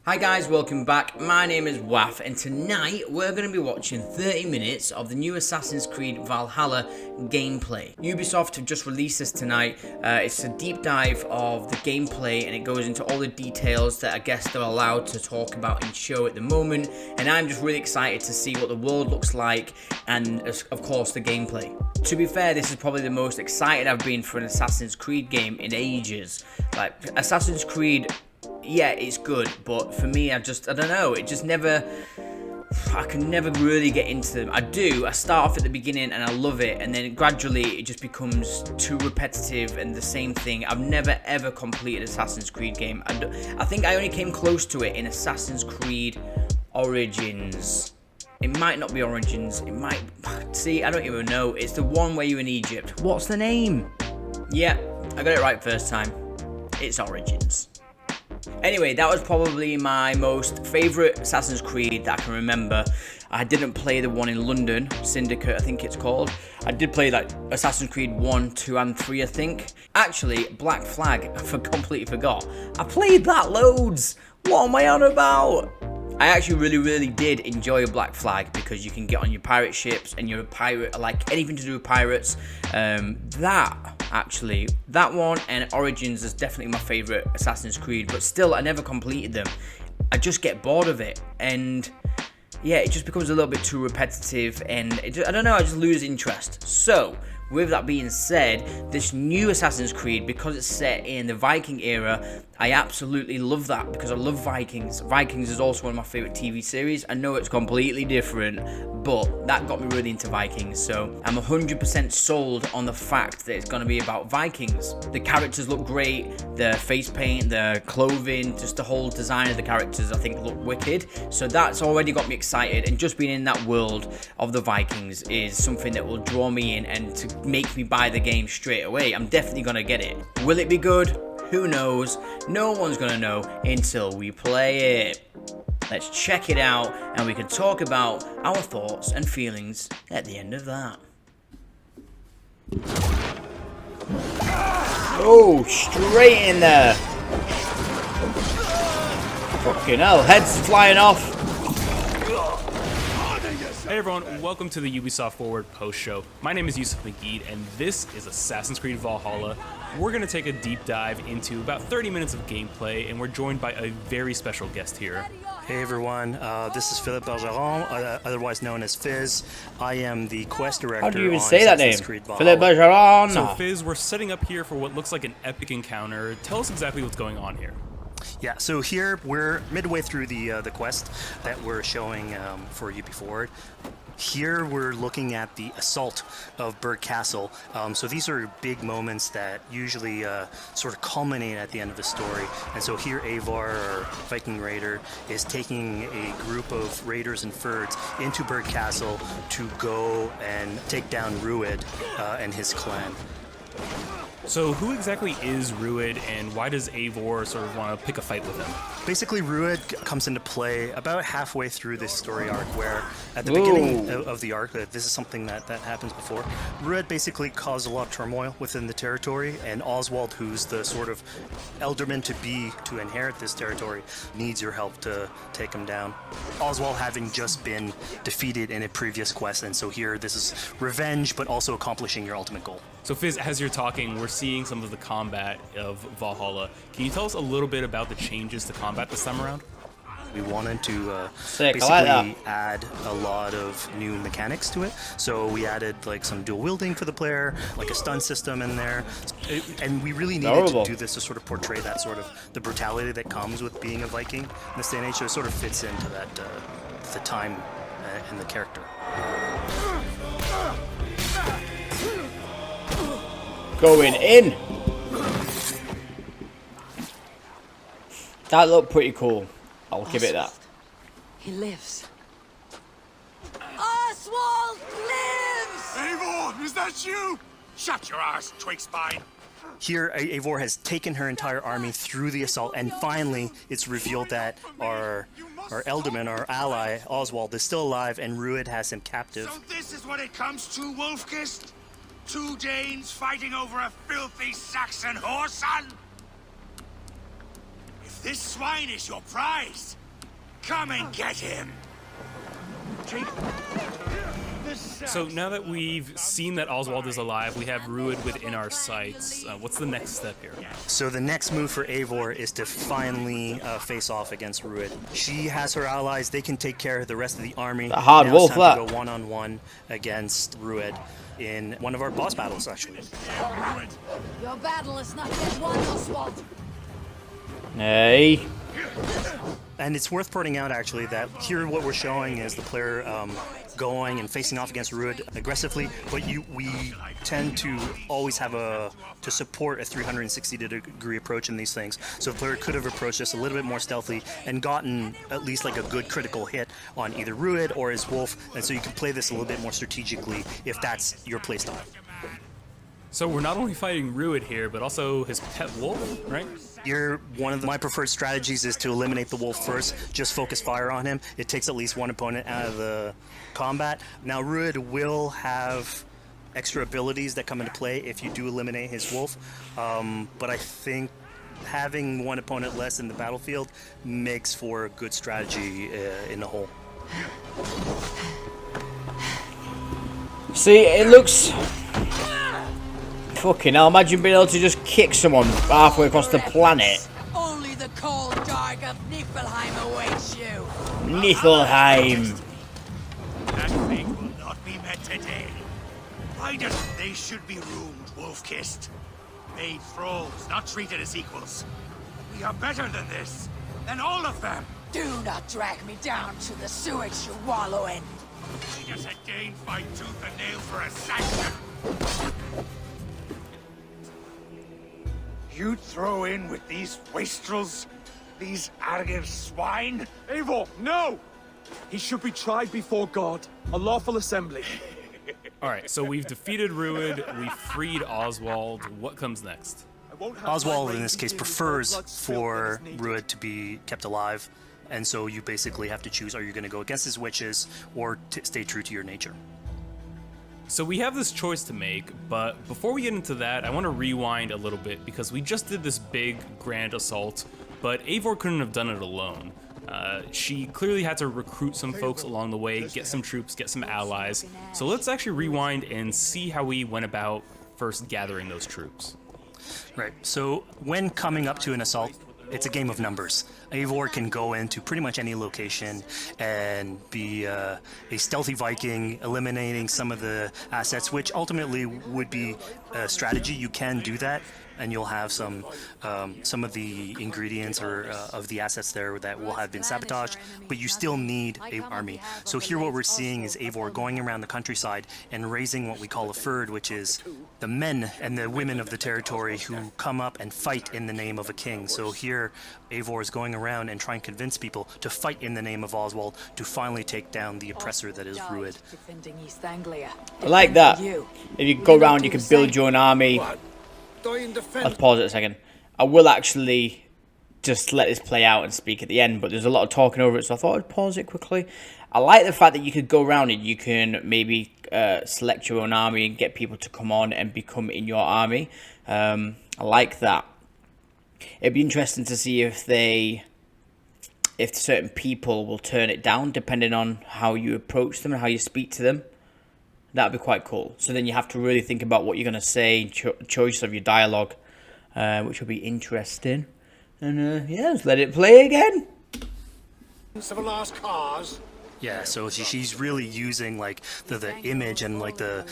Hi guys, welcome back. My name is wAFF and tonight we're going to be watching 30 minutes of the new Assassin's Creed Valhalla gameplay. Ubisoft have just released this tonight. It's a deep dive of the gameplay and it goes into all the details that I guess they're allowed to talk about and show at the moment, and I'm just really excited to see what the world looks like and of course the gameplay. To be fair, this is probably the most excited I've been for an Assassin's Creed game in ages. Like, Assassin's Creed, yeah, it's good, but for me, I don't know, it just never, I can never really get into them. I start off at the beginning and I love it, and then gradually it just becomes too repetitive and the same thing. I've never ever completed Assassin's Creed game. I think I only came close to it in Assassin's Creed Origins. It might not be Origins, it might, see, I don't even know. It's the one where you're in Egypt. What's the name? Yeah, I got it right first time. It's Origins. Anyway, that was probably my most favourite Assassin's Creed that I can remember. I didn't play the one in London, Syndicate I think it's called. I did play like Assassin's Creed 1, 2 and 3 I think. Actually, Black Flag, I completely forgot. I played that loads! What am I on about? I actually really did enjoy Black Flag because you can get on your pirate ships and you're a pirate. I like anything to do with pirates. That one and Origins is definitely my favourite Assassin's Creed, but still I never completed them. I just get bored of it, and yeah, it just becomes a little bit too repetitive, and I don't know, I just lose interest. So with that being said, this new Assassin's Creed, because it's set in the Viking era, I absolutely love that because I love Vikings. Vikings is also one of my favourite TV series. I know it's completely different, but that got me really into Vikings, so I'm 100% sold on the fact that it's going to be about Vikings. The characters look great, the face paint, the clothing, just the whole design of the characters I think look wicked, so that's already got me excited, and just being in that world of the Vikings is something that will draw me in and to make me buy the game straight away. I'm definitely going to get it. Will it be good? Who knows? No one's going to know until we play it. Let's check it out and we can talk about our thoughts and feelings at the end of that. Oh, straight in there. Fucking hell, heads flying off. Hey everyone, welcome to the Ubisoft Forward post show. My name is Yusuf Magid and this is Assassin's Creed Valhalla. We're going to take a deep dive into about 30 minutes of gameplay, and we're joined by a very special guest here. Hey everyone, this is Philippe Bergeron, otherwise known as Fizz. I am the quest director. How do you even on say that name? Assassin's Creed Valhalla. Philippe Bergeron. So Fizz, we're setting up here for what looks like an epic encounter. Tell us exactly what's going on here. Yeah, so here we're midway through the quest that we're showing for UB Forward. Here we're looking at the assault of Berg Castle. So these are big moments that usually sort of culminate at the end of the story. And so here Eivor, our Viking raider, is taking a group of raiders and Fyrds into Berg Castle to go and take down Rued and his clan. So who exactly is Rued, and why does Eivor sort of want to pick a fight with him? Basically, Rued comes into play about halfway through this story arc, where at the beginning of the arc, this is something that happens before, Rued basically caused a lot of turmoil within the territory, and Oswald, who's the sort of elderman to inherit this territory, needs your help to take him down. Oswald having just been defeated in a previous quest, and so here this is revenge, but also accomplishing your ultimate goal. So Fizz, as you're talking, we're seeing some of the combat of Valhalla. Can you tell us a little bit about the changes to combat this time around? We wanted to Basically add a lot of new mechanics to it. So we added like some dual wielding for the player, like a stun system in there. And we really needed to do this to sort of portray that sort of the brutality that comes with being a Viking in this day and age. So it sort of fits into that, the time and the character. Going in. That looked pretty cool. I'll give it that. He lives. Oswald lives! Eivor, is that you? Shut your ass, twig spine. Here, Eivor has taken her entire army through the assault, and finally it's revealed that our Elderman, our ally, Oswald, is still alive, and Rued has him captive. So this is what it comes to, Wolfkist? 2 Danes fighting over a filthy Saxon whoreson? If This swine is your prize. Come and get him. So now that we've seen that Oswald is alive, we have Rued within our sights. What's the next step here? So the next move for Eivor is to finally face off against Rued. She has her allies; they can take care of the rest of the army. A hard Now wolf, it's time that. to go one-on-one against Rued in one of our boss battles, actually. Your battle is not yet won, Oswald. Hey. And it's worth pointing out, actually, that here what we're showing is the player going and facing off against Rued aggressively, but we tend to always have to support a 360-degree approach in these things. So the player could have approached this a little bit more stealthily and gotten at least like a good critical hit on either Rued or his wolf, and so you can play this a little bit more strategically if that's your playstyle. So we're not only fighting Rued here, but also his pet wolf, right? Here, one of my preferred strategies is to eliminate the wolf first, just focus fire on him. It takes at least one opponent out of the combat. Now, Rued will have extra abilities that come into play if you do eliminate his wolf, but I think having one opponent less in the battlefield makes for a good strategy in the whole. See, it looks... Fucking hell, imagine being able to just kick someone halfway across the planet. Only the cold dark of Niflheim awaits you. Niflheim. That fate will not be met today. Why does they should be ruined, wolf-kissed? Made thralls, not treated as equals. We are better than this, than all of them. Do not drag me down to the sewage you wallow in. We just again fight tooth and nail for a sanction. You'd throw in with these wastrels? These arrogant swine? Eivor, no! He should be tried before God, a lawful assembly. All right, so we've defeated Rued, we freed Oswald. What comes next? Oswald, in this case, prefers for Rued to be kept alive, and so you basically have to choose: are you going to go against his wishes or stay true to your nature? So we have this choice to make, but before we get into that, I want to rewind a little bit because we just did this big, grand assault, but Eivor couldn't have done it alone. She clearly had to recruit some folks along the way, get some troops, get some allies. So let's actually rewind and see how we went about first gathering those troops. Right, so when coming up to an assault, it's a game of numbers. Eivor can go into pretty much any location and be a stealthy Viking, eliminating some of the assets, which ultimately would be a strategy. You can do that, and you'll have some of the ingredients or of the assets there that will have been sabotaged, but you still need an army. So here what we're seeing is Eivor going around the countryside and raising what we call a fyrd, which is the men and the women of the territory who come up and fight in the name of a king. So here Eivor is going around and trying to convince people to fight in the name of Oswald to finally take down the oppressor that is Rued. Defending East Anglia. I like that. You. If you go around, you can build your own army. Let's pause it a second. I will actually just let this play out and speak at the end, but there's a lot of talking over it, so I thought I'd pause it quickly. I like the fact that you could go around and you can maybe select your own army and get people to come on and become in your army. I like that. It'd be interesting to see if certain people will turn it down depending on how you approach them and how you speak to them. That'd be quite cool. So then you have to really think about what you're going to say, choice of your dialogue, which will be interesting. And yeah, let's let it play again. Of a last cause. Yeah, so she's really using like the image and like the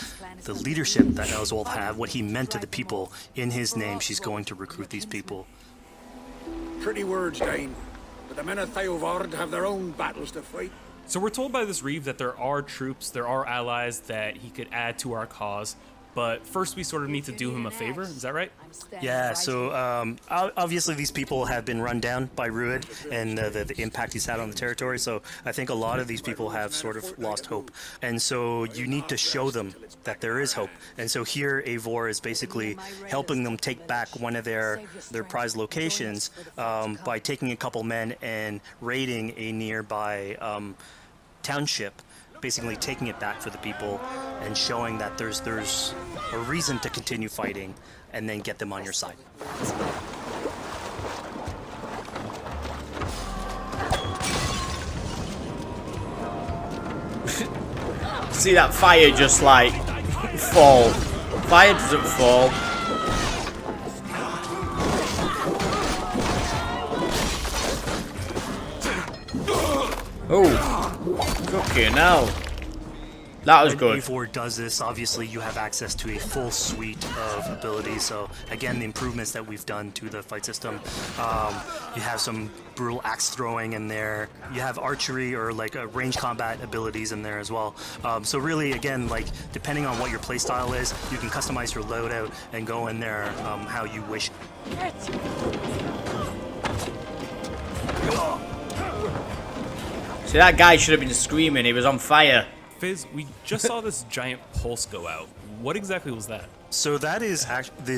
leadership that Oswald had, what he meant to the people in his name. She's going to recruit these people. Pretty words, Dane. But the men of Theovard have their own battles to fight. So we're told by this Reeve that there are troops, there are allies that he could add to our cause, but first we sort of need to do him a favor, is that right? Yeah, so obviously these people have been run down by Rued and the impact he's had on the territory, so I think a lot of these people have sort of lost hope. And so you need to show them that there is hope. And so here Eivor is basically helping them take back one of their prized locations by taking a couple men and raiding a nearby township, basically taking it back for the people and showing that there's a reason to continue fighting and then get them on your side. see that fire just like fall. Fire doesn't fall. Oh, okay, now. That was good. When A4 does this, obviously you have access to a full suite of abilities. So again, the improvements that we've done to the fight system. You have some brutal axe throwing in there. You have archery or like range combat abilities in there as well. So really, again, like depending on what your playstyle is, you can customize your loadout and go in there how you wish. See, that guy should have been screaming. He was on fire. Fizz, we just saw this giant pulse go out. What exactly was that? So that is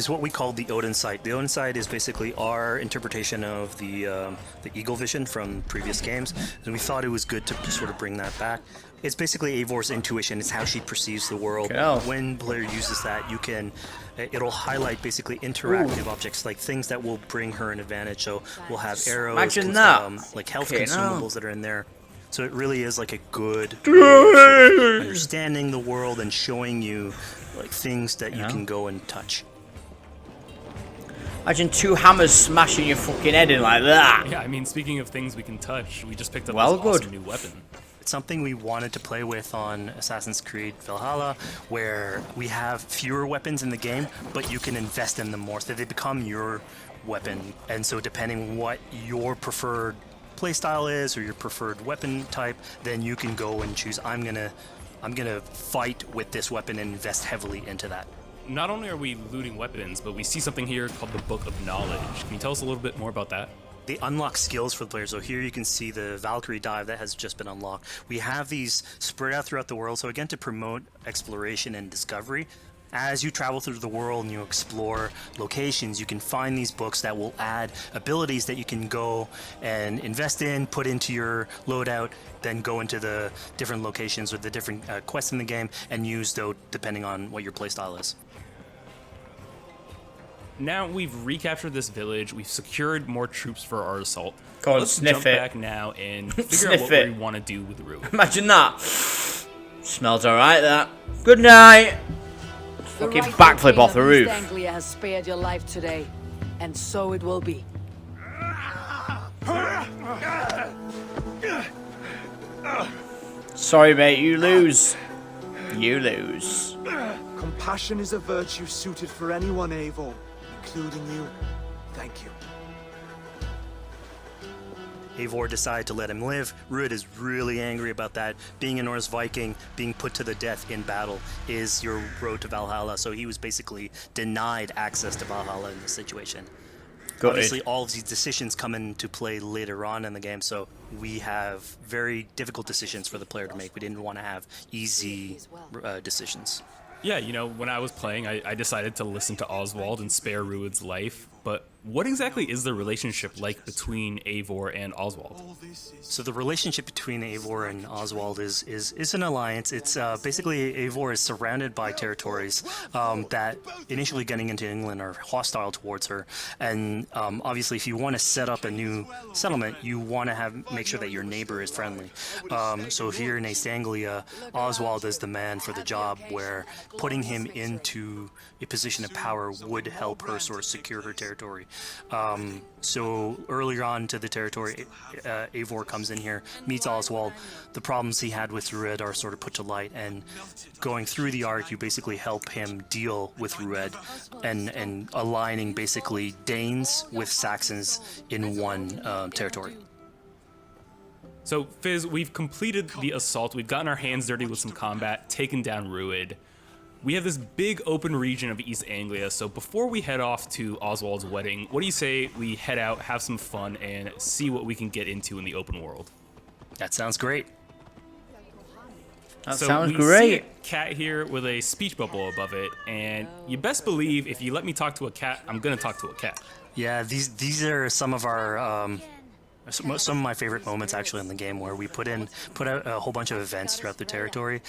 what we call the Odin sight. The Odin sight is basically our interpretation of the eagle vision from previous games, and we thought it was good to sort of bring that back. It's basically Eivor's intuition. It's how she perceives the world. Cool. When player uses that, it'll highlight basically interactive objects, like things that will bring her an advantage. So we'll have arrows, Imagine that. Like health Okay, consumables that are in there. So it really is like a good way of sort of understanding the world and showing you like things that you can go and touch. Imagine 2 hammers smashing your fucking head in like that. Yeah, I mean, speaking of things we can touch, we just picked up Well, this good. awesome new weapon. It's something we wanted to play with on Assassin's Creed Valhalla, where we have fewer weapons in the game, but you can invest in them more, so they become your weapon. And so depending what your preferred playstyle is or your preferred weapon type, then you can go and choose, I'm gonna fight with this weapon and invest heavily into that. Not only are we looting weapons, but we see something here called the Book of Knowledge. Can you tell us a little bit more about that? They unlock skills for the players. So here you can see the Valkyrie dive that has just been unlocked. We have these spread out throughout the world, so again, to promote exploration and discovery. As you travel through the world and you explore locations, you can find these books that will add abilities that you can go and invest in, put into your loadout, then go into the different locations with the different quests in the game and use those depending on what your playstyle is. Now we've recaptured this village, we've secured more troops for our assault. Go on, Let's sniff jump it. back now and figure out Sniff what it. we want to do with the root. Imagine that. Smells alright, that. Good night. Fucking backflip off the roof. East Anglia has spared your life today, and so it will be. Sorry, mate, you lose. You lose. Compassion is a virtue suited for anyone, Eivor, including you. Thank you. Eivor decided to let him live. Ruud is really angry about that. Being a Norse Viking, being put to the death in battle is your road to Valhalla. So he was basically denied access to Valhalla in this situation. Gutted. Obviously, all of these decisions come into play later on in the game, so we have very difficult decisions for the player to make. We didn't want to have easy decisions. Yeah, you know, when I was playing, I decided to listen to Oswald and spare Ruud's life, but what exactly is the relationship like between Eivor and Oswald? So the relationship between Eivor and Oswald is an alliance. It's basically Eivor is surrounded by territories that initially getting into England are hostile towards her, and obviously if you want to set up a new settlement, you want to make sure that your neighbor is friendly. So here in East Anglia, Oswald is the man for the job, where putting him into a position of power would help her sort of secure her territory. So earlier on to the territory, Eivor comes in here, meets Oswald. The problems he had with Ruud are sort of put to light, and going through the arc, you basically help him deal with Ruud and aligning basically Danes with Saxons in one territory. So, Fizz, we've completed the assault, we've gotten our hands dirty with some combat, taken down Ruud. We have this big open region of East Anglia, so before we head off to Oswald's Wedding, what do you say we head out, have some fun, and see what we can get into in the open world? That sounds great. That So sounds we great. see a cat here with a speech bubble above it, and you best believe if you let me talk to a cat, I'm gonna talk to a cat. Yeah, these are some of our some of my favorite moments actually in the game, where we put out a whole bunch of events throughout the territory.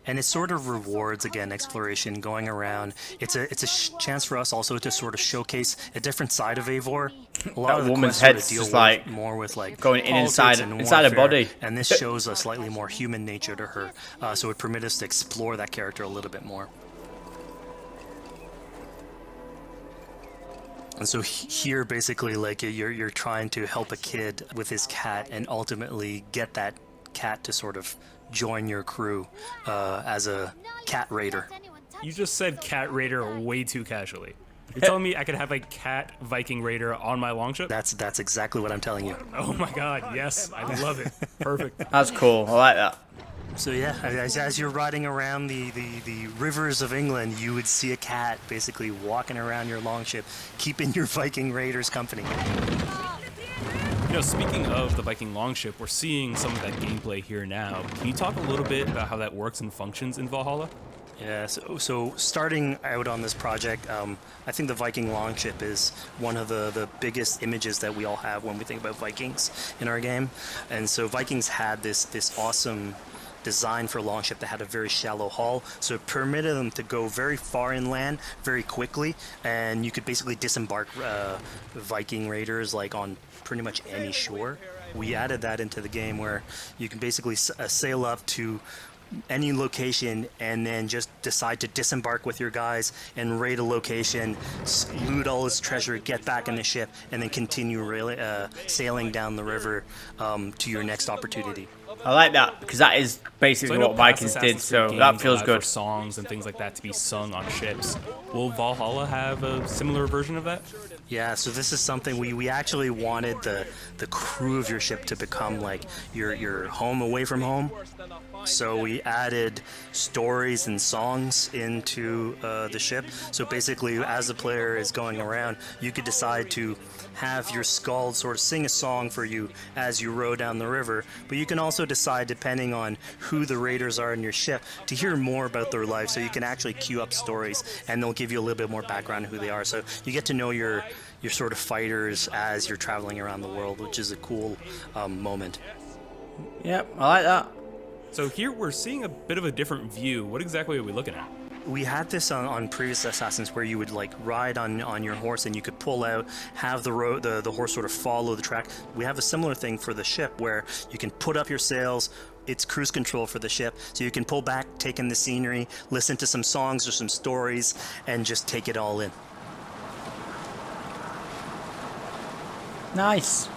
and it sort of rewards again exploration, going around. It's a chance for us also to sort of showcase a different side of Eivor. A lot That of the woman's quests sort of head's deal just with like more with like going in politics inside and her warfare, body. and this shows a slightly more human nature to her. So it permits us to explore that character a little bit more. And so here, basically, like you're trying to help a kid with his cat, and ultimately get that cat to sort of join your crew as a cat raider. You just said cat raider way too casually. You're telling me I could have a cat Viking raider on my longship? That's exactly what I'm telling you. Oh my god, yes, I love it. Perfect. That's cool. I like that. So yeah, as you're riding around the rivers of England, you would see a cat basically walking around your longship, keeping your Viking raiders company. You know, speaking of the Viking Longship, we're seeing some of that gameplay here now. Can you talk a little bit about how that works and functions in Valhalla? Yeah, so starting out on this project, I think the Viking Longship is one of the biggest images that we all have when we think about Vikings in our game. And so Vikings had this awesome design for longship that had a very shallow hull, so it permitted them to go very far inland very quickly, and you could basically disembark Viking raiders like on pretty much any shore. We added that into the game where you can basically sail up to any location and then just decide to disembark with your guys and raid a location, loot all its treasure, get back in the ship, and then continue sailing down the river to your next opportunity. I like that because that is basically what Vikings did, so that feels good. For songs and things like that to be sung on ships. Will Valhalla have a similar version of that? Yeah, so this is something we actually wanted the crew of your ship to become like your home away from home. So we added stories and songs into the ship. So basically, as the player is going around, you could decide to have your skald sort of sing a song for you as you row down the river. But you can also decide, depending on who the raiders are in your ship, to hear more about their life. So you can actually queue up stories, and they'll give you a little bit more background on who they are. So you get to know your sort of fighters as you're traveling around the world, which is a cool moment. Yep, I like that. So here we're seeing a bit of a different view. What exactly are we looking at? We had this on previous Assassins where you would like ride on your horse and you could pull out, have the horse sort of follow the track. We have a similar thing for the ship where you can put up your sails. It's cruise control for the ship, so you can pull back, take in the scenery, listen to some songs or some stories, and just take it all in. Nice.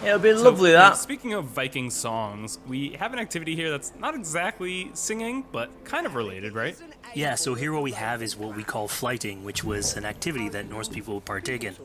It'll be lovely, that. Speaking of Viking songs, we have an activity here that's not exactly singing, but kind of related, right? Yeah, so here what we have is what we call flighting, which was an activity that Norse people would partake in.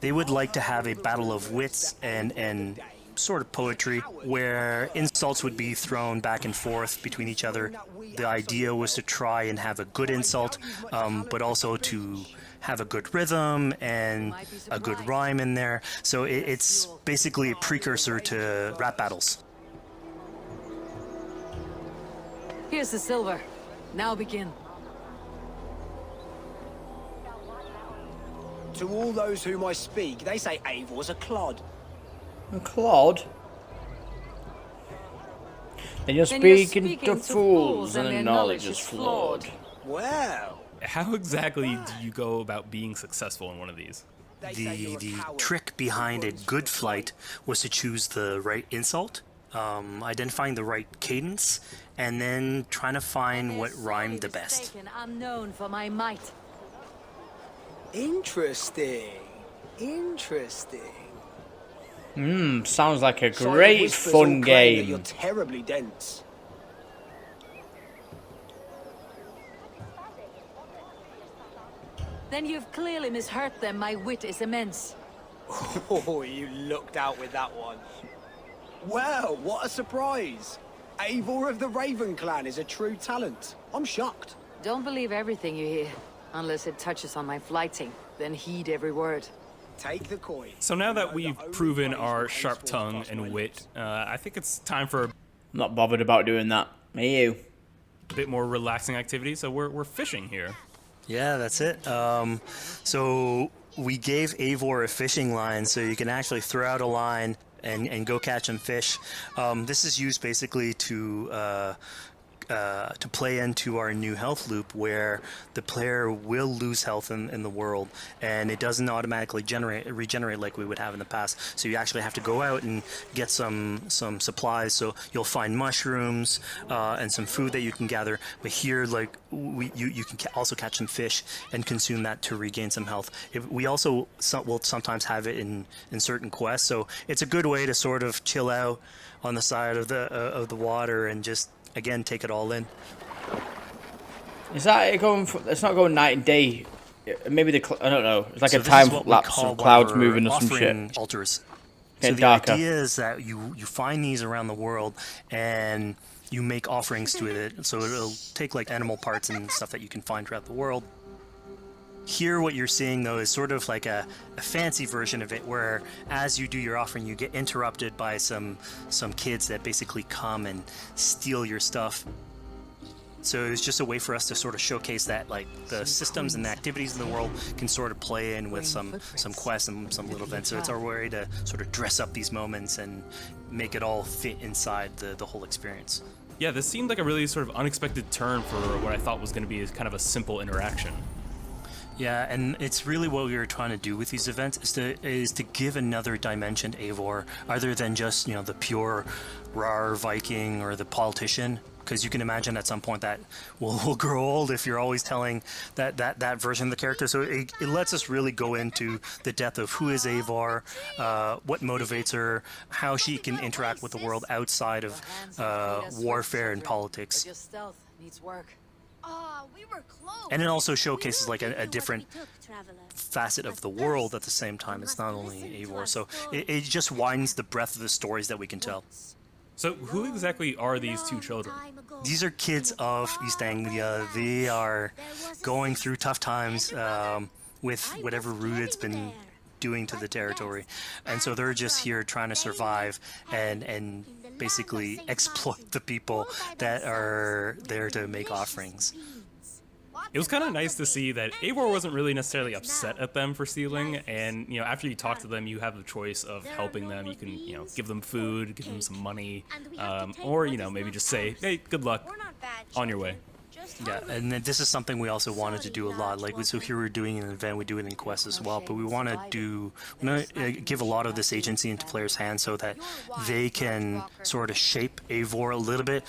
They would like to have a battle of wits and sort of poetry where insults would be thrown back and forth between each other. The idea was to try and have a good insult, but also to have a good rhythm and a good rhyme in there. So it's basically a precursor to rap battles. Here's the silver. Now begin. To all those whom I speak, they say Eivor's a clod. A clod? Then you're speaking to fools and their knowledge is flawed. Well, How exactly do you go about being successful in one of these? The trick behind a good flight was to choose the right insult, identifying the right cadence, and then trying to find what rhymed the best. I'm known for my might. interesting. Sounds like a Silent great whispers fun all claim that You're game. terribly dense. Then you've clearly misheard them. My wit is immense. Oh, you looked out with that one. Well, what a surprise. Eivor of the Raven clan is a true talent. I'm shocked. Don't believe everything you hear, unless it touches on my flighting. Then heed every word. Take the coin. So now that we've proven our sharp tongue and wit, I think it's time for I'm not bothered about doing that. Are you? a bit more relaxing activity. So we're fishing here. Yeah, that's it. So we gave Eivor a fishing line, so you can actually throw out a line and go catch some fish. This is used basically to to play into our new health loop where the player will lose health in the world, and it doesn't automatically regenerate like we would have in the past. So you actually have to go out and get some supplies. So you'll find mushrooms and some food that you can gather. But here, like you can also catch some fish and consume that to regain some health. We also will sometimes have it in certain quests. So it's a good way to sort of chill out on the side of the water and just again take it all in. Is that it going? It's not going night and day. Maybe I don't know. It's like So a this time is what we lapse call of clouds one of our moving or some offering shit. altars. Getting So the darker. idea is that you find these around the world and you make offerings to it. So it'll take like animal parts and stuff that you can find throughout the world. Here what you're seeing though is sort of like a fancy version of it, where as you do your offering you get interrupted by some kids that basically come and steal your stuff. So it's just a way for us to sort of showcase that like the systems and the activities in the world can sort of play in with some quests and some little events. So it's our way to sort of dress up these moments and make it all fit inside the whole experience. Yeah, this seemed like a really sort of unexpected turn for what I thought was going to be kind of a simple interaction. Yeah, and it's really what we were trying to do with these events is to give another dimension to Eivor, other than just, you know, the pure rar Viking or the politician. Because you can imagine at some point that will grow old if you're always telling that version of the character. So it lets us really go into the depth of who is Eivor, what motivates her, how she can interact with the world outside of warfare and politics. Your stealth needs work. We were close. And it also showcases like a different facet of the world at the same time. It's not only Eivor, so it just widens the breadth of the stories that we can tell. So who exactly are these two children? These are kids of East Anglia. They are going through tough times with whatever Rudid's been doing to the territory, and so they're just here trying to survive and basically exploit the people that are there to make offerings. It was kind of nice to see that Eivor wasn't really necessarily upset at them for stealing, and, you know, after you talk to them, you have the choice of helping them. You can, you know, give them food, give them some money, or, you know, maybe just say, hey, good luck, on your way. Yeah, and then this is something we also wanted to do a lot. Like, so here we're doing an event, we do it in quests as well, but we want to give a lot of this agency into players' hands so that they can sort of shape Eivor a little bit.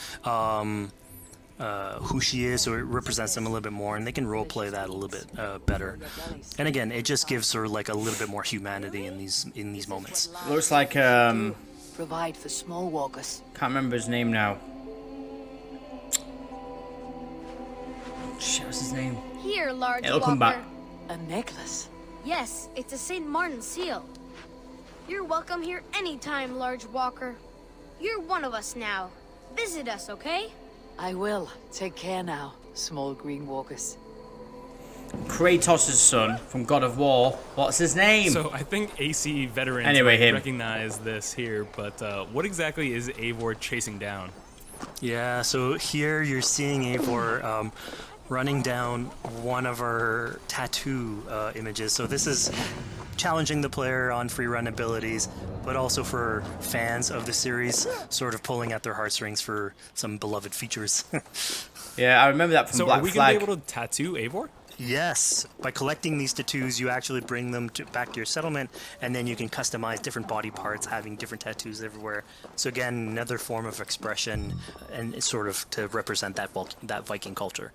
Who she is, so it represents them a little bit more, and they can roleplay that a little bit better. And again, it just gives her like a little bit more humanity in these moments. Looks like Provide for small walkers. can't remember his name now. Shit, what's his name? Here, large It'll come walker. back. A necklace. Yes, it's a St. Martin seal. You're welcome here anytime, large walker. You're one of us now. Visit us, okay? I will. Take care now, small green walkers. Kratos' son from God of War. What's his name? So I think AC veterans Anyway, might him. recognize this here, but what exactly is Eivor chasing down? Yeah, so here you're seeing Eivor running down one of our tattoo images. So this is challenging the player on free run abilities, but also for fans of the series, sort of pulling at their heartstrings for some beloved features. Yeah, I remember that from So Black are we Flag. going to be able to tattoo Eivor? Yes, by collecting these tattoos, you actually bring them back to your settlement, and then you can customize different body parts, having different tattoos everywhere. So again, another form of expression, and it's sort of to represent that Viking culture.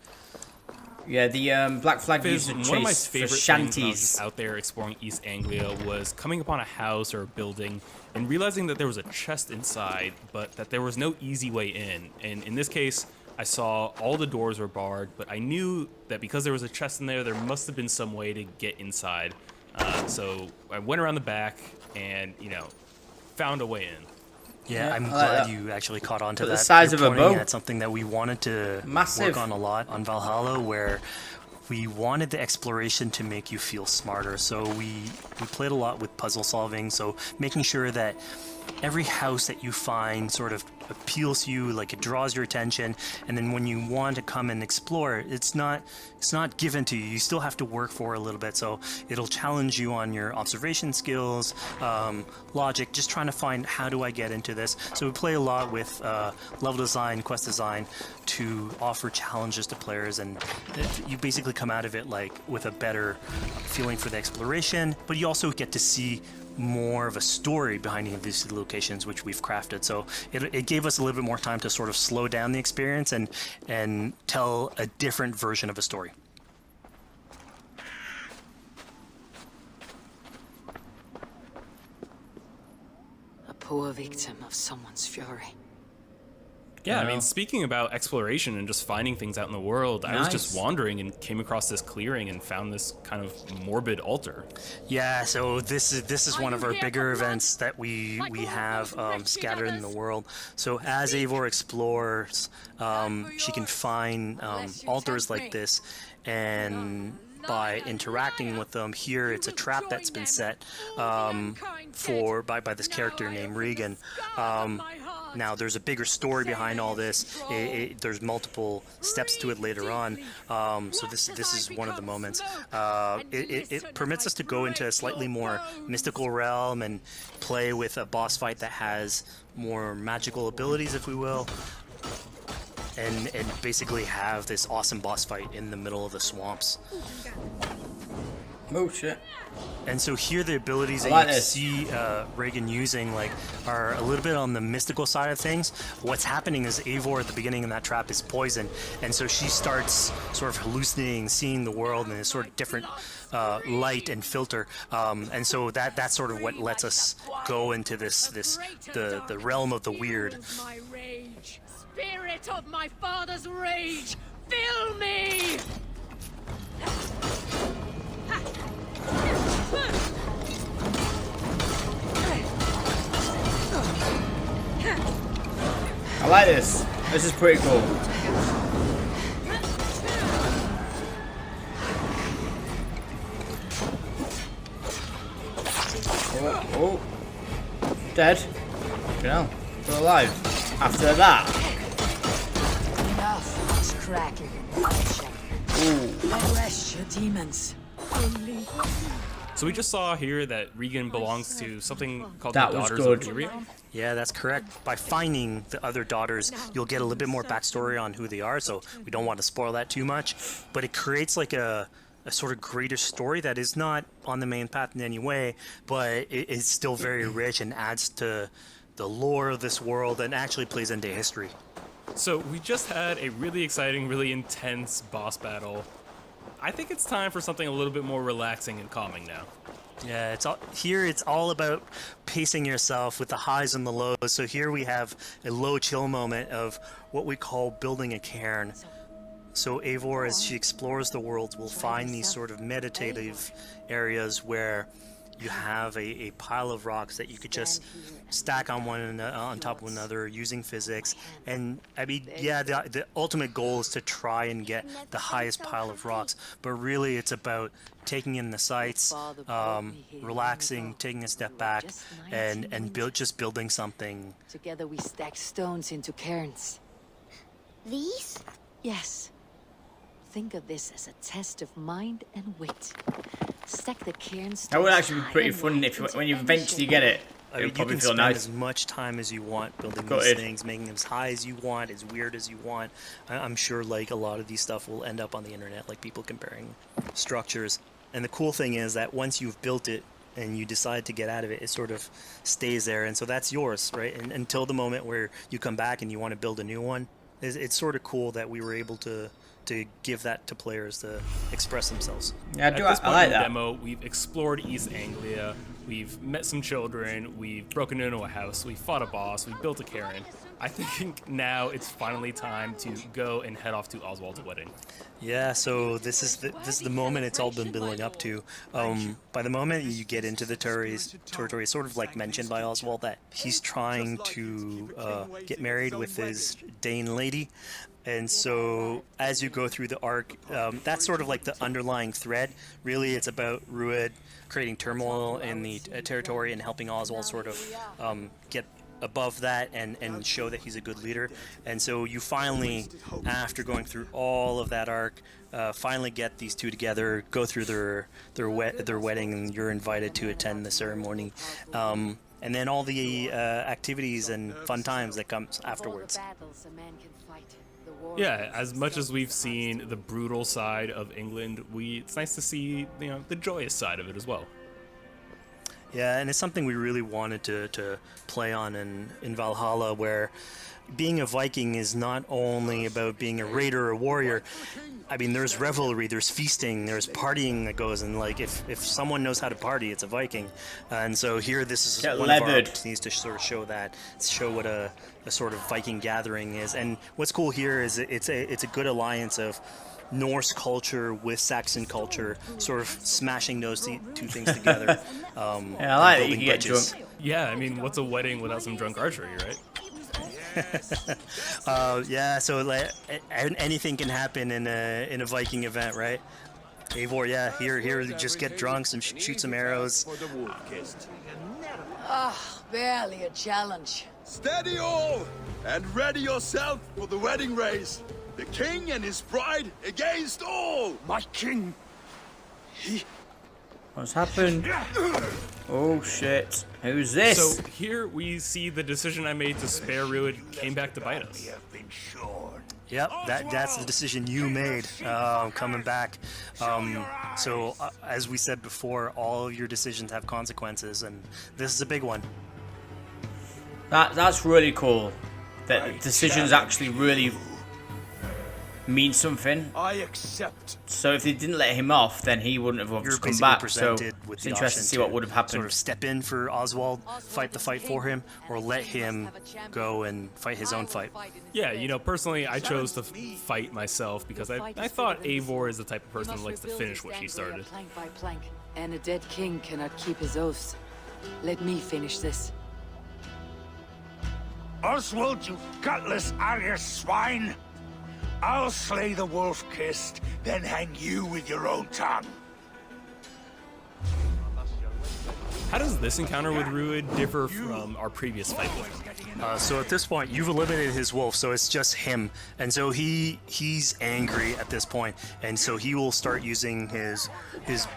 Yeah, the Black Flag used to chase One of my for favorite things when I was shanties. just out there exploring East Anglia was coming upon a house or a building and realizing that there was a chest inside, but that there was no easy way in. And in this case, I saw all the doors were barred, but I knew that because there was a chest in there, there must have been some way to get inside. So I went around the back and, you know, found a way in. Yeah, I'm I like glad that. you actually caught on to But that. the size You're of a pointing boat. at something that we wanted to Massive. work on a lot on Valhalla, where we wanted the exploration to make you feel smarter. So we played a lot with puzzle solving, so making sure that every house that you find sort of appeals to you, like it draws your attention, and then when you want to come and explore, it's not given to you. You still have to work for it a little bit. So it'll challenge you on your observation skills, logic, just trying to find how do I get into this. So we play a lot with level design, quest design to offer challenges to players, and you basically come out of it like with a better feeling for the exploration, but you also get to see more of a story behind these locations which we've crafted. So it gave us a little bit more time to sort of slow down the experience and tell a different version of a story. A poor victim of someone's fury. Yeah, I mean, speaking about exploration and just finding things out in the world, I was just wandering and came across this clearing and found this kind of morbid altar. Yeah, so this is one of our bigger events that we have scattered in the world. So as Eivor explores, she can find altars like this, and by interacting with them, here it's a trap that's been set by this character named Regan. Now, there's a bigger story behind all this. There's multiple steps to it later on. So this is one of the moments. It permits us to go into a slightly more mystical realm and play with a boss fight that has more magical abilities, if we will. And basically have this awesome boss fight in the middle of the swamps. Oh shit. And so here the abilities that you see Reagan using are a little bit on the mystical side of things. What's happening is Eivor at the beginning in that trap is poisoned, and so she starts sort of hallucinating, seeing the world in a sort of different light and filter. And so that's sort of what lets us go into the realm of the weird. My rage, spirit of my father's rage, fill me! I like this. This is pretty cool. Oh. Dead. You know, still alive. After that. Enough, scraggly. Rest your demons. So we just saw here that Regan belongs to something called That the was Daughters good. of Miriam. Yeah, that's correct. By finding the other daughters, you'll get a little bit more backstory on who they are, so we don't want to spoil that too much. But it creates like a sort of greater story that is not on the main path in any way, but it is still very rich and adds to the lore of this world and actually plays into history. So we just had a really exciting, really intense boss battle. I think it's time for something a little bit more relaxing and calming now. Yeah, it's all about pacing yourself with the highs and the lows. So here we have a low chill moment of what we call building a cairn. So Eivor, as she explores the world, will find these sort of meditative areas where you have a pile of rocks that you could just stack on top of one another using physics. And I mean, yeah, the ultimate goal is to try and get the highest pile of rocks, but really it's about taking in the sights, relaxing, taking a step back, and just building something. Together we stack stones into cairns. These? Yes. Think of this as a test of mind and wit. Stack the cairns. That would actually be pretty fun when you eventually get it. I mean, It'll probably you can feel spend nice. as much time as you want building Got these it. things, making them as high as you want, as weird as you want. I'm sure like a lot of these stuff will end up on the internet, like people comparing structures. And the cool thing is that once you've built it and you decide to get out of it, it sort of stays there. And so that's yours, right? And until the moment where you come back and you want to build a new one, it's sort of cool that we were able to give that to players to express themselves. Yeah, At this point I like in the that. demo, we've explored East Anglia, we've met some children, we've broken into a house, we fought a boss, we built a cairn. I think now it's finally time to go and head off to Oswald's wedding. Yeah, so this is the moment it's all been building up to. By the moment you get into the territory, it's sort of like mentioned by Oswald that he's trying to get married with his Dane lady. And so as you go through the arc, that's sort of like the underlying thread. Really, it's about Rued creating turmoil in the territory and helping Oswald sort of get above that and show that he's a good leader. And so you finally, after going through all of that arc, finally get these two together, go through their wedding, and you're invited to attend the ceremony. And then all the activities and fun times that comes afterwards. Yeah, as much as we've seen the brutal side of England, it's nice to see, you know, the joyous side of it as well. Yeah, and it's something we really wanted to play on in Valhalla, where being a Viking is not only about being a raider or a warrior. I mean, there's revelry, there's feasting, there's partying that goes, and like if someone knows how to party, it's a Viking. And so here, this is one of our opportunities to sort of show what a sort of Viking gathering is. And what's cool here is it's a good alliance of Norse culture with Saxon culture, sort of smashing those two things together. Yeah, I like that you can get drunk. Yeah, I mean, what's a wedding without some drunk archery, right? Yeah, so like anything can happen in a Viking event, right? Eivor, yeah, here, just get drunk, shoot some arrows. Barely a challenge. Steady all, and ready yourself for the wedding race. The king and his bride against all. My king. What's happened? Oh shit. Who's this? So here we see the decision I made to spare Rued came back to bite us. Yep, that's the decision you made, coming back. So as we said before, all of your decisions have consequences, and this is a big one. That's really cool. That decisions actually really mean something. I accept. So if they didn't let him off, then he wouldn't have You're come back. So with it's the interesting to see what would have happened. Sort of step in for Oswald, fight the fight for him, or let him go and fight his own fight. Yeah, you know, personally, I chose to fight myself because I thought Eivor is the type of person who likes to finish what she started. Plank by plank, and a dead king cannot keep his oaths. Let me finish this. Oswald, you gutless Arya swine! I'll slay the wolf-kissed, then hang you with your own tongue. How does this encounter with Rued differ from our previous fight with him? So at this point, you've eliminated his wolf, so it's just him. And so he's angry at this point, and so he will start using his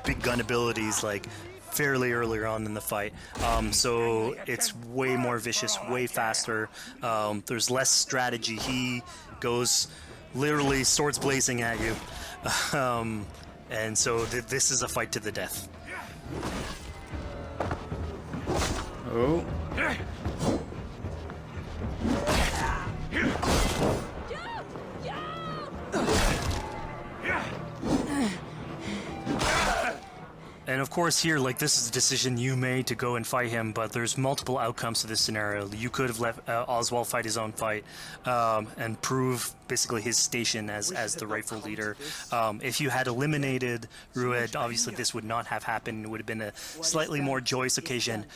big gun abilities, like, fairly earlier on in the fight. So it's way more vicious, way faster. There's less strategy. He goes literally swords blazing at you. And so this is a fight to the death. Oh. And of course here, like, this is a decision you made to go and fight him, but there's multiple outcomes to this scenario. You could have let Oswald fight his own fight and prove basically his station as the rightful leader. If you had eliminated Rued, obviously this would not have happened. It would have been a slightly more joyous occasion.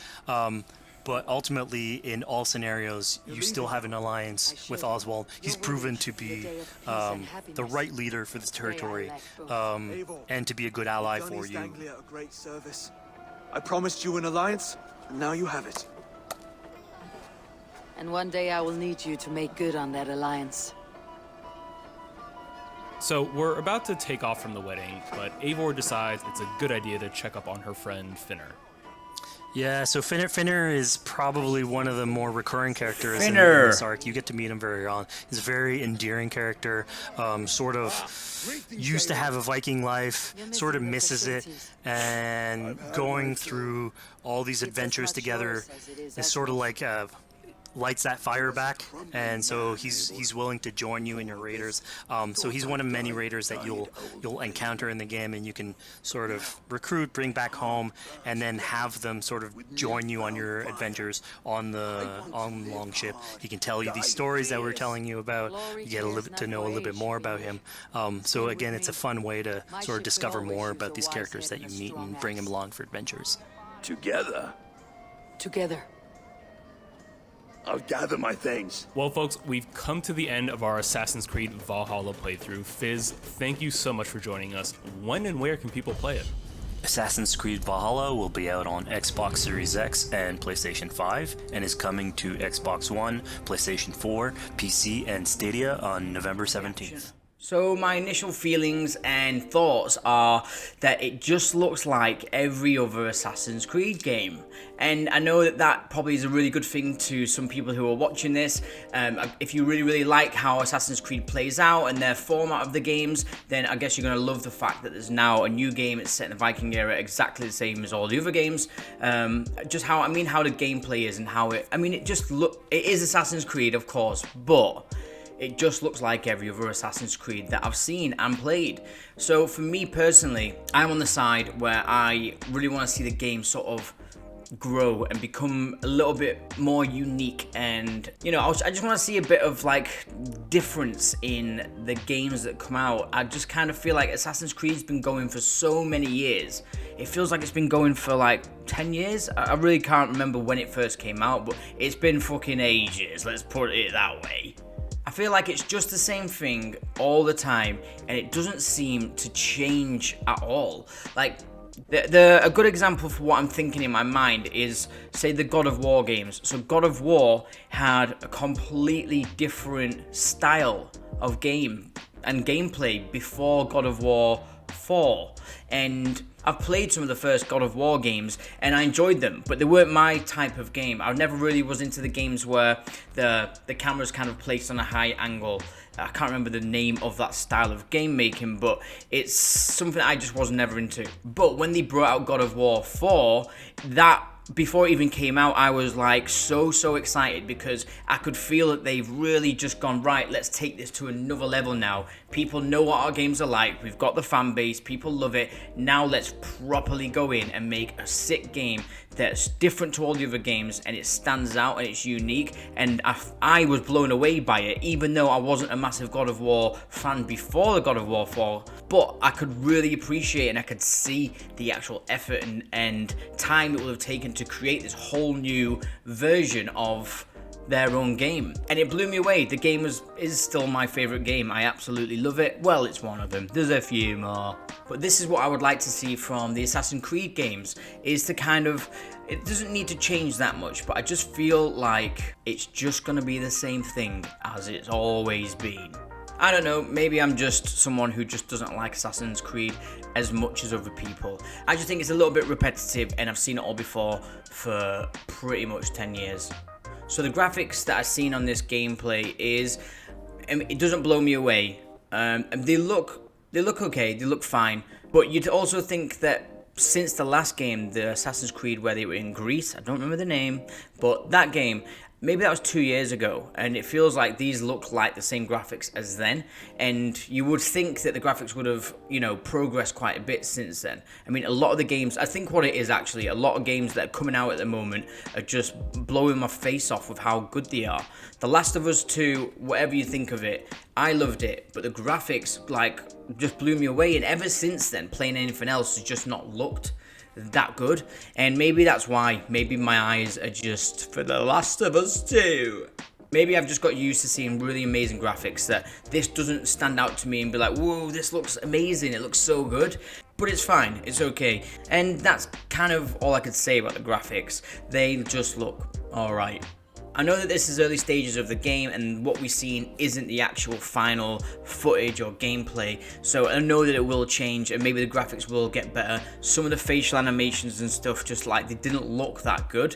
But ultimately, in all scenarios, you still have an alliance with Oswald. He's proven to be the right leader for this territory, and to be a good ally for you. A great service. I promised you an alliance, and now you have it. And one day I will need you to make good on that alliance. So we're about to take off from the wedding, but Eivor decides it's a good idea to check up on her friend Finner. Yeah, so Finner is probably one of the more recurring characters in this arc. You get to meet him very early on. He's a very endearing character, sort of used to have a Viking life, sort of misses it, and going through all these adventures together is sort of like lights that fire back, and so he's willing to join you in your raiders. So he's one of many raiders that you'll encounter in the game, and you can sort of recruit, bring back home, and then have them sort of join you on your adventures on Longship. He can tell you these stories that we're telling you about. You get to know a little bit more about him. So again, it's a fun way to sort of discover more about these characters that you meet and bring them along for adventures. Together. I'll gather my things. Well, folks, we've come to the end of our Assassin's Creed Valhalla playthrough. Fizz, thank you so much for joining us. When and where can people play it? Assassin's Creed Valhalla will be out on Xbox Series X and PlayStation 5 and is coming to Xbox One, PlayStation 4, PC, and Stadia on November 17th. So my initial feelings and thoughts are that it just looks like every other Assassin's Creed game. And I know that that probably is a really good thing to some people who are watching this. If you really like how Assassin's Creed plays out and their format of the games, then I guess you're going to love the fact that there's now a new game. It's set in the Viking era, exactly the same as all the other games. Just how the gameplay is and how it is Assassin's Creed, of course, but it just looks like every other Assassin's Creed that I've seen and played. So for me personally, I'm on the side where I really want to see the game sort of grow and become a little bit more unique, and I just want to see a bit of like difference in the games that come out. I just kind of feel like Assassin's Creed's been going for so many years. It feels like it's been going for like 10 years. I really can't remember when it first came out, but it's been fucking ages, let's put it that way. I feel like it's just the same thing all the time, and it doesn't seem to change at all. Like, a good example for what I'm thinking in my mind is, say, the God of War games. So God of War had a completely different style of game and gameplay before God of War 4. And I've played some of the first God of War games and I enjoyed them, but they weren't my type of game. I never really was into the games where the camera's kind of placed on a high angle. I can't remember the name of that style of game making, but it's something I just was never into. But when they brought out God of War 4, that before it even came out, I was like so excited because I could feel that they've really just gone, right, let's take this to another level now. People know what our games are like. We've got the fan base. People love it. Now let's properly go in and make a sick game that's different to all the other games, and it stands out and it's unique. And I was blown away by it, even though I wasn't a massive God of War fan before the God of War 4. But I could really appreciate and I could see the actual effort and time it would have taken to create this whole new version of their own game, and it blew me away. The game is still my favorite game. I absolutely love it. Well, it's one of them. There's a few more, but this is what I would like to see from the Assassin's Creed games, is to kind of, it doesn't need to change that much, but I just feel like it's just gonna be the same thing as it's always been. I don't know, maybe I'm just someone who just doesn't like Assassin's Creed as much as other people. I just think it's a little bit repetitive, and I've seen it all before for pretty much 10 years. So the graphics that I've seen on this gameplay is, it doesn't blow me away. They look okay, they look fine, but you'd also think that since the last game, the Assassin's Creed where they were in Greece, I don't remember the name, but that game, maybe that was 2 years ago, and it feels like these look like the same graphics as then, and you would think that the graphics would have, progressed quite a bit since then. I mean, a lot of the games, I think what it is actually, a lot of games that are coming out at the moment are just blowing my face off with how good they are. The Last of Us 2, whatever you think of it, I loved it, but the graphics, just blew me away, and ever since then, playing anything else has just not looked that good, and maybe that's why. Maybe my eyes are just for The Last of Us 2. Maybe I've just got used to seeing really amazing graphics that this doesn't stand out to me and be like, whoa, this looks amazing, it looks so good. But it's fine, it's okay. And that's kind of all I could say about the graphics. They just look alright. I know that this is early stages of the game, and what we've seen isn't the actual final footage or gameplay, so I know that it will change and maybe the graphics will get better. Some of the facial animations and stuff, just like, they didn't look that good.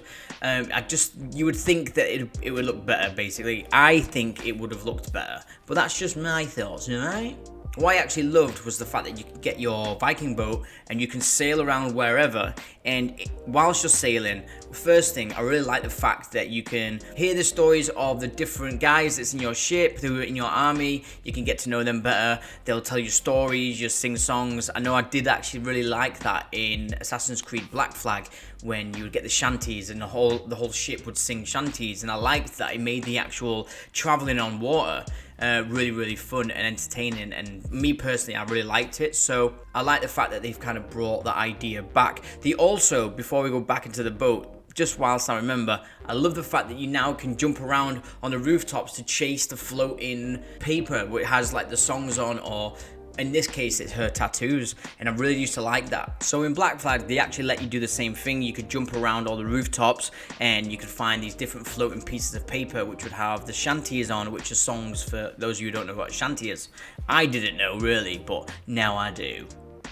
You would think that it would look better, basically. I think it would have looked better, but that's just my thoughts, alright? What I actually loved was the fact that you can get your Viking boat and you can sail around wherever, and whilst you're sailing, first thing, I really like the fact that you can hear the stories of the different guys that's in your ship, who are in your army. You can get to know them better. They'll tell you stories, you sing songs. I know I did actually really like that in Assassin's Creed Black Flag, when you would get the shanties and the whole ship would sing shanties, and I liked that it made the actual traveling on water really fun and entertaining, and me personally, I really liked it. So I like the fact that they've kind of brought that idea back. They also, before we go back into the boat, just whilst I remember, I love the fact that you now can jump around on the rooftops to chase the floating paper where it has like the songs on, or In this case, it's her tattoos, and I really used to like that. So in Black Flag, they actually let you do the same thing. You could jump around all the rooftops, and you could find these different floating pieces of paper, which would have the shanties on, which are songs for those of you who don't know what a shanty is. I didn't know really, but now I do.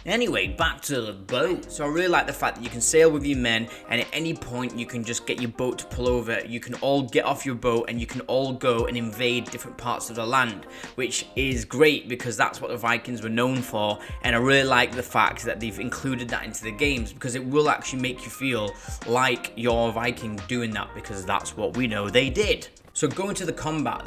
Anyway, back to the boat. So I really like the fact that you can sail with your men, and at any point you can just get your boat to pull over. You can all get off your boat and you can all go and invade different parts of the land, which is great because that's what the Vikings were known for. And I really like the fact that they've included that into the games, because it will actually make you feel like you're a Viking doing that, because that's what we know they did. So going to the combat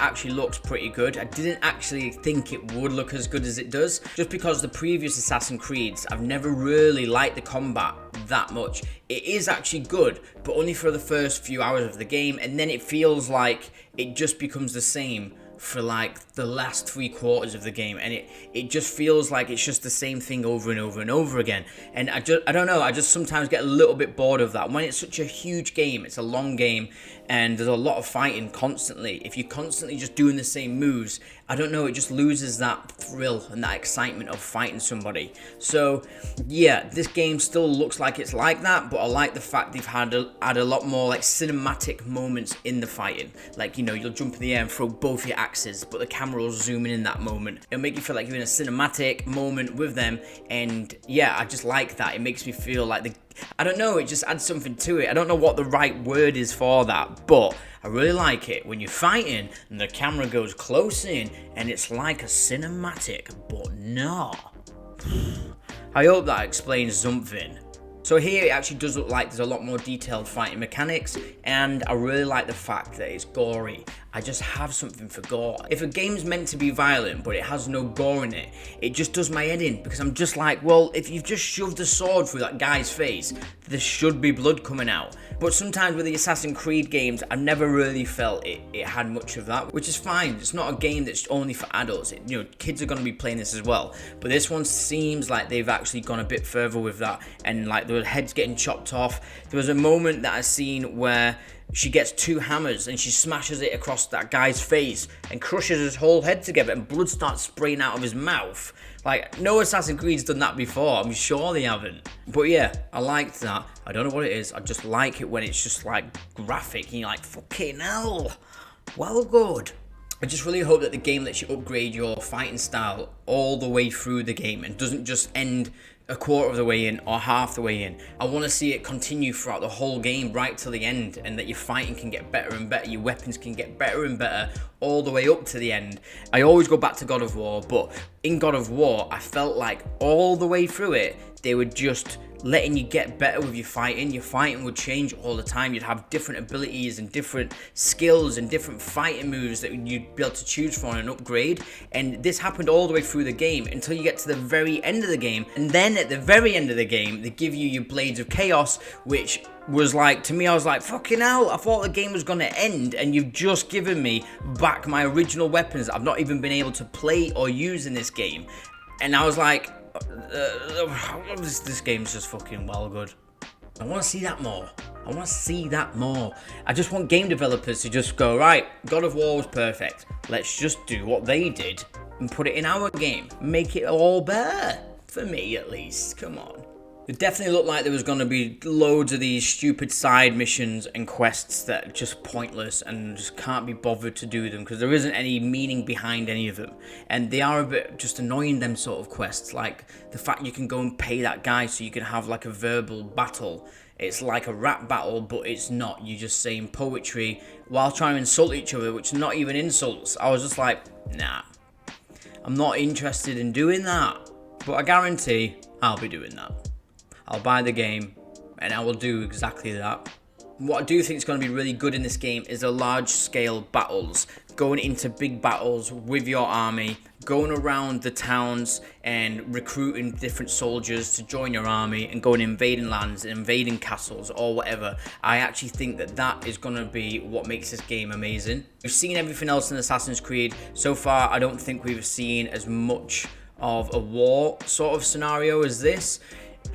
actually looks pretty good. I didn't actually think it would look as good as it does, just because the previous Assassin's Creeds, I've never really liked the combat that much. It is actually good, but only for the first few hours of the game, and then it feels like it just becomes the same for like the last 3/4 of the game, and it just feels like it's just the same thing over and over and over again. And I don't know, I just sometimes get a little bit bored of that. When it's such a huge game, it's a long game, and there's a lot of fighting constantly. If you're constantly just doing the same moves, I don't know, it just loses that thrill and that excitement of fighting somebody. So yeah, this game still looks like it's like that, but I like the fact they've had a lot more like cinematic moments in the fighting. Like, you know, you'll jump in the air and throw both your axes, but the camera will zoom in that moment. It'll make you feel like you're in a cinematic moment with them, and yeah, I just like that. It makes me feel like I don't know, it just adds something to it. I don't know what the right word is for that, but I really like it when you're fighting and the camera goes close in and it's like a cinematic, but no. I hope that explains something. So here it actually does look like there's a lot more detailed fighting mechanics, and I really like the fact that it's gory. I just have something for gore. If a game's meant to be violent but it has no gore in it, it just does my head in, because I'm just like, well, if you've just shoved a sword through that guy's face, there should be blood coming out. But sometimes with the Assassin's Creed games, I've never really felt it had much of that, which is fine. It's not a game that's only for adults. You know, kids are going to be playing this as well. But this one seems like they've actually gone a bit further with that, and like the heads getting chopped off. There was a moment that I seen where she gets 2 hammers and she smashes it across that guy's face and crushes his whole head together, and blood starts spraying out of his mouth. Like, no Assassin's Creed's done that before. I'm sure they haven't. But yeah, I liked that. I don't know what it is. I just like it when it's just like graphic and you're like, fucking hell. Well, good. I just really hope that the game lets you upgrade your fighting style all the way through the game and doesn't just end a quarter of the way in or half the way in. I want to see it continue throughout the whole game right till the end, and that your fighting can get better and better, your weapons can get better and better all the way up to the end. I always go back to God of War, but in God of War I felt like all the way through it they were just letting you get better with your fighting. Your fighting would change all the time. You'd have different abilities and different skills and different fighting moves that you'd be able to choose from and upgrade. And this happened all the way through the game until you get to the very end of the game. And then at the very end of the game, they give you your Blades of Chaos, which was like, to me, I was like, fucking hell, I thought the game was going to end, and you've just given me back my original weapons that I've not even been able to play or use in this game. And I was like, this game's just fucking well good. I want to see that more. I want to see that more. I just want game developers to just go, right, God of War was perfect. Let's just do what they did and put it in our game. Make it all better. For me, at least. Come on. It definitely looked like there was going to be loads of these stupid side missions and quests that are just pointless and just can't be bothered to do them, because there isn't any meaning behind any of them. And they are a bit just annoying, them sort of quests, like the fact you can go and pay that guy so you can have like a verbal battle. It's like a rap battle, but it's not. You're just saying poetry while trying to insult each other, which are not even insults. I was just like, nah, I'm not interested in doing that. But I guarantee I'll be doing that. I'll buy the game, and I will do exactly that. What I do think is going to be really good in this game is the large-scale battles. Going into big battles with your army, going around the towns and recruiting different soldiers to join your army and going invading lands and invading castles or whatever. I actually think that that is going to be what makes this game amazing. We've seen everything else in Assassin's Creed. So far, I don't think we've seen as much of a war sort of scenario as this.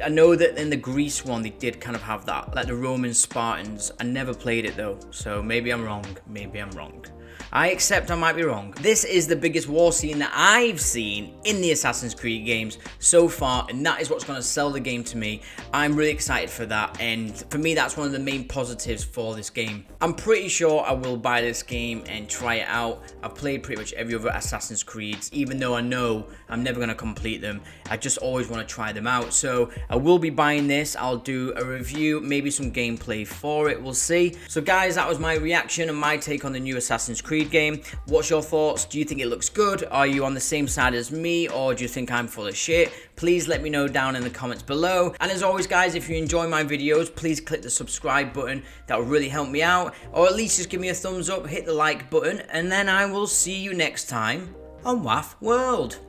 I know that in the Greece one they did kind of have that, like the Roman Spartans. I never played it though, so maybe I'm wrong, maybe I'm wrong. I accept I might be wrong. This is the biggest war scene that I've seen in the Assassin's Creed games so far, and that is what's going to sell the game to me. I'm really excited for that, and for me that's one of the main positives for this game. I'm pretty sure I will buy this game and try it out. I've played pretty much every other Assassin's Creed, even though I know I'm never going to complete them. I just always want to try them out, so I will be buying this. I'll do a review, maybe some gameplay for it, we'll see. So guys, that was my reaction and my take on the new Assassin's Creed game. What's your thoughts? Do you think it looks good? Are you on the same side as me, or do you think I'm full of shit? Please let me know down in the comments below. And as always guys, if you enjoy my videos, please click the subscribe button. That will really help me out, or at least just give me a thumbs up, hit the like button, and then I will see you next time on wAFF World.